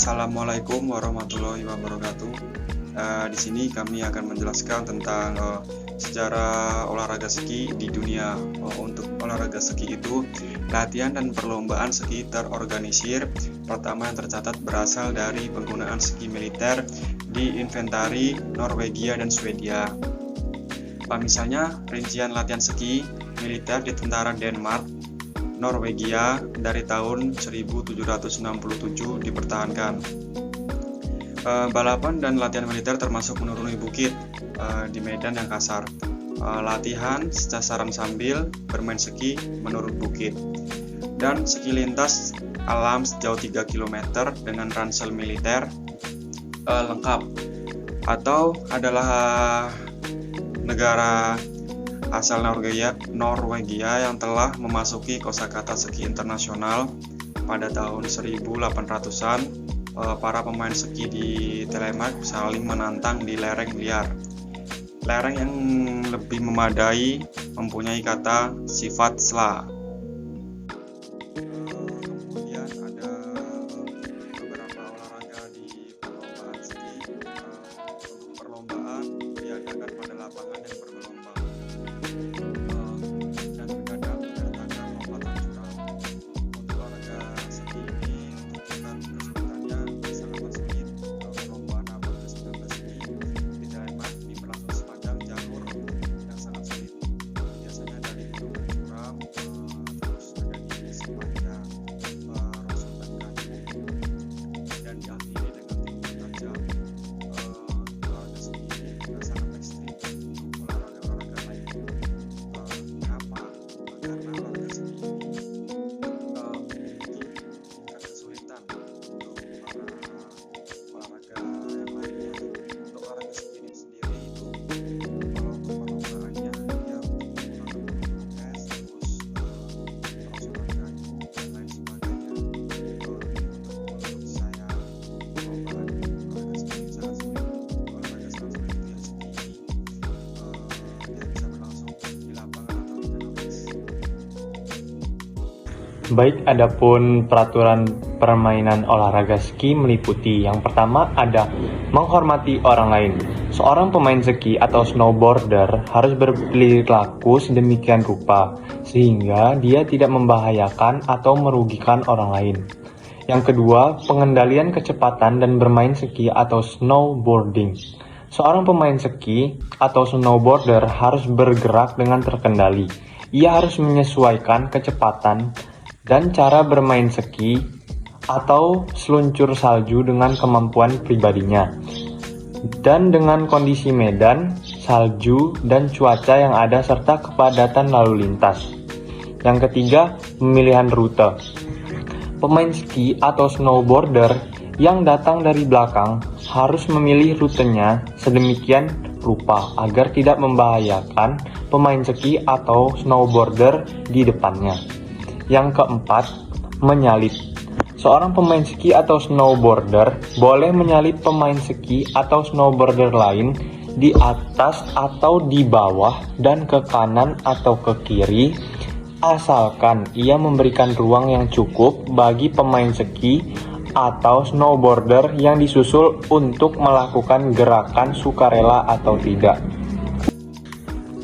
Assalamualaikum warahmatullahi wabarakatuh. Di sini kami akan menjelaskan tentang sejarah olahraga ski di dunia. Untuk olahraga ski itu, latihan dan perlombaan ski terorganisir. Pertama yang tercatat berasal dari penggunaan ski militer di inventari Norwegia dan Swedia. Misalnya, rincian latihan ski militer di tentara Denmark Norwegia dari tahun 1767 dipertahankan. Balapan dan latihan militer termasuk menuruni bukit di medan yang kasar. Latihan sasaran sambil bermain ski menurun bukit. Dan ski lintas alam sejauh 3 km dengan ransel militer lengkap. Atau adalah negara asal Norwegia yang telah memasuki kosakata ski internasional pada tahun 1800-an. Para pemain ski di Telemark saling menantang di lereng liar. Lereng yang lebih memadai mempunyai kata sifat sla. Kemudian ada beberapa olahraga di perlombaan ski. Perlombaan diadakan pada lapangan yang bergelombang. Dan terkadang menyertakan lompatan curam. Untuk olahraga ski ini tingkat kesulitannya sangatlah sulit. Perlombaan abad ke-19 ini di Denmark ini berlangsung sepanjang jalur yang sangat sulit. Biasanya dari gunung curam terus ada di sepanjang rosotan kayu dan diakhiri dengan tikungan tajam. Olahraga ski ini juga sangat ekstrim untuk olahraga lain. Kenapa? Karena olahraga ski ini memiliki tingkat kesulitan untuk para olahraga yang lainnya. Untuk olahraga ski ini sendiri itu kalau untuk perlombaannya dia menggunakan es, terus rosotan kayu dan lain sebagainya. Menurut saya perlombaan olahraga ski ini sangat sulit. Olahraga sangat sulit itu yang ski ini tidak bisa berlangsung di lapangan atau di dalam es. Baik, adapun peraturan permainan olahraga ski meliputi yang pertama ada menghormati orang lain. Seorang pemain ski atau snowboarder harus berperilaku sedemikian rupa sehingga dia tidak membahayakan atau merugikan orang lain. Yang kedua, pengendalian kecepatan dan bermain ski atau snowboarding. Seorang pemain ski atau snowboarder harus bergerak dengan terkendali. Ia harus menyesuaikan kecepatan dan cara bermain ski atau seluncur salju dengan kemampuan pribadinya dan dengan kondisi medan, salju, dan cuaca yang ada serta kepadatan lalu lintas. Yang ketiga, pemilihan rute. Pemain ski atau snowboarder yang datang dari belakang harus memilih rutenya sedemikian rupa agar tidak membahayakan pemain ski atau snowboarder di depannya. Yang keempat, menyalip. Seorang pemain ski atau snowboarder boleh menyalip pemain ski atau snowboarder lain di atas atau di bawah dan ke kanan atau ke kiri, asalkan ia memberikan ruang yang cukup bagi pemain ski atau snowboarder yang disusul untuk melakukan gerakan sukarela atau tidak.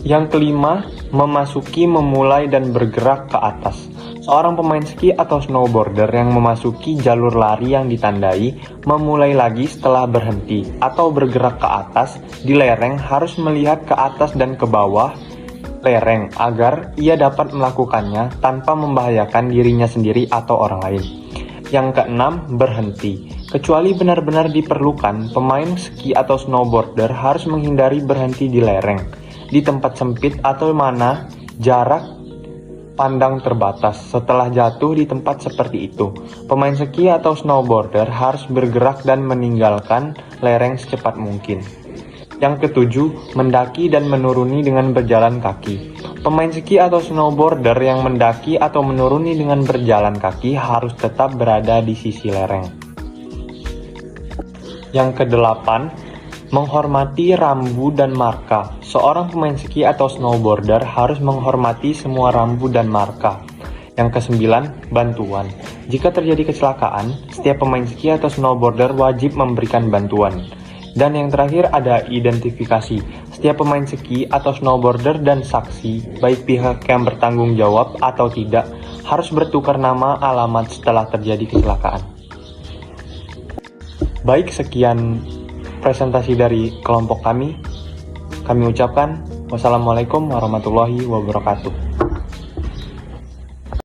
Yang kelima, memulai dan bergerak ke atas. Seorang pemain ski atau snowboarder yang memasuki jalur lari yang ditandai memulai lagi setelah berhenti atau bergerak ke atas di lereng harus melihat ke atas dan ke bawah lereng agar ia dapat melakukannya tanpa membahayakan dirinya sendiri atau orang lain. Yang keenam, berhenti. Kecuali benar-benar diperlukan, pemain ski atau snowboarder harus menghindari berhenti di lereng, di tempat sempit atau mana jarak pandang terbatas. Setelah jatuh di tempat seperti itu, pemain ski atau snowboarder harus bergerak dan meninggalkan lereng secepat mungkin. Yang ketujuh, mendaki dan menuruni dengan berjalan kaki. Pemain ski atau snowboarder yang mendaki atau menuruni dengan berjalan kaki harus tetap berada di sisi lereng. Yang kedelapan, menghormati rambu dan marka. Seorang pemain ski atau snowboarder harus menghormati semua rambu dan marka. Yang kesembilan, bantuan. Jika terjadi kecelakaan, setiap pemain ski atau snowboarder wajib memberikan bantuan. Dan yang terakhir ada identifikasi. Setiap pemain ski atau snowboarder dan saksi, baik pihak yang bertanggung jawab atau tidak, harus bertukar nama alamat setelah terjadi kecelakaan. Baik, sekian presentasi dari kelompok kami. Kami ucapkan wassalamualaikum warahmatullahi wabarakatuh.